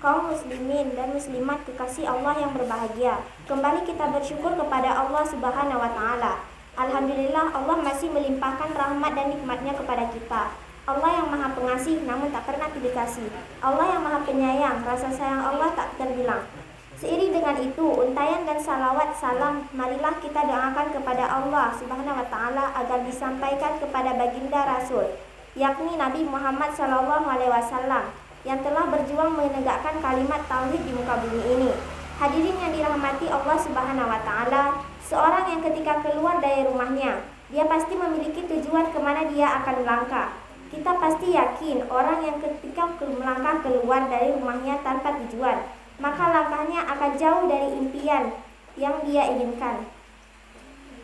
Kaum muslimin dan muslimat kekasih Allah yang berbahagia, kembali kita bersyukur kepada Allah Subhanahu wa Ta'ala. Alhamdulillah, Allah masih melimpahkan rahmat dan nikmatnya kepada kita. Allah yang maha pengasih namun tak pernah pilih kasih. Allah yang maha penyayang, rasa sayang Allah tak terbilang. Seiring dengan itu, untayan dan salawat salam, marilah kita doakan kepada Allah Subhanahu wa Ta'ala agar disampaikan kepada baginda Rasul, yakni Nabi Muhammad SAW, yang telah berjuang menegakkan kalimat tauhid di muka bumi ini. Hadirin yang dirahmati Allah Subhanahu wa Ta'ala, seorang yang ketika keluar dari rumahnya, dia pasti memiliki tujuan kemana dia akan melangkah. Kita pasti yakin orang yang ketika melangkah keluar dari rumahnya tanpa tujuan, maka langkahnya akan jauh dari impian yang dia inginkan.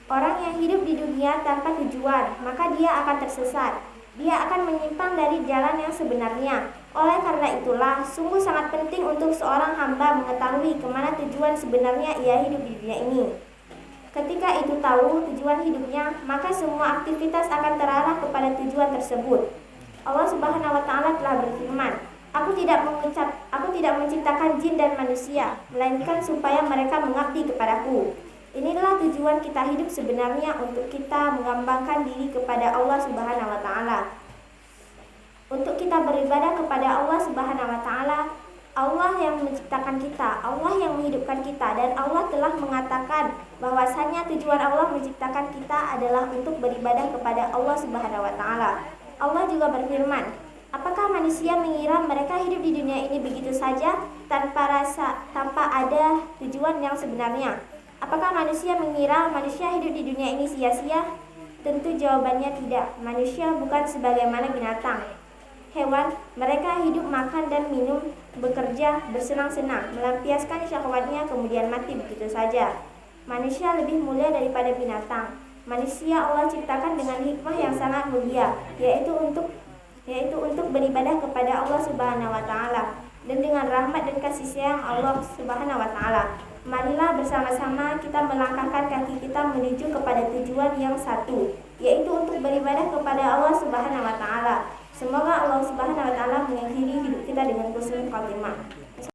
Orang yang hidup di dunia tanpa tujuan, maka dia akan tersesat. Dia akan menyimpang dari jalan yang sebenarnya. Oleh karena itulah, sungguh sangat penting untuk seorang hamba mengetahui kemana tujuan sebenarnya ia hidup di dunia ini. Ketika itu tahu tujuan hidupnya, maka semua aktivitas akan terarah kepada tujuan tersebut. Allah Subhanahu wa Ta'ala telah berfirman, Aku tidak menciptakan jin dan manusia, melainkan supaya mereka mengabdi kepadaku. Inilah tujuan kita hidup sebenarnya, untuk kita mengembangkan diri kepada Allah Subhanahu wa Ta'ala. Untuk kita beribadah kepada Allah Subhanahu wa Ta'ala. Allah yang menciptakan kita, Allah yang menghidupkan kita, dan Allah telah mengatakan bahwasanya tujuan Allah menciptakan kita adalah untuk beribadah kepada Allah Subhanahu wa Ta'ala. Allah juga berfirman, apakah manusia mengira mereka hidup di dunia ini begitu saja tanpa ada tujuan yang sebenarnya? Apakah manusia mengira manusia hidup di dunia ini sia-sia? Tentu jawabannya tidak. Manusia bukan sebagaimana binatang, hewan. Mereka hidup, makan dan minum, bekerja, bersenang-senang, melampiaskan syahwatnya, kemudian mati begitu saja. Manusia lebih mulia daripada binatang. Manusia Allah ciptakan dengan hikmah yang sangat mulia, yaitu untuk beribadah kepada Allah Subhanahu wa Ta'ala, dan dengan rahmat dan kasih sayang Allah Subhanahu wa Ta'ala. Marilah bersama-sama kita melangkahkan kaki kita menuju kepada tujuan yang satu, yaitu untuk beribadah kepada Allah Subhanahu wa Ta'ala. Semoga Allah Subhanahu wa Ta'ala mengakhiri hidup kita dengan husnul khotimah.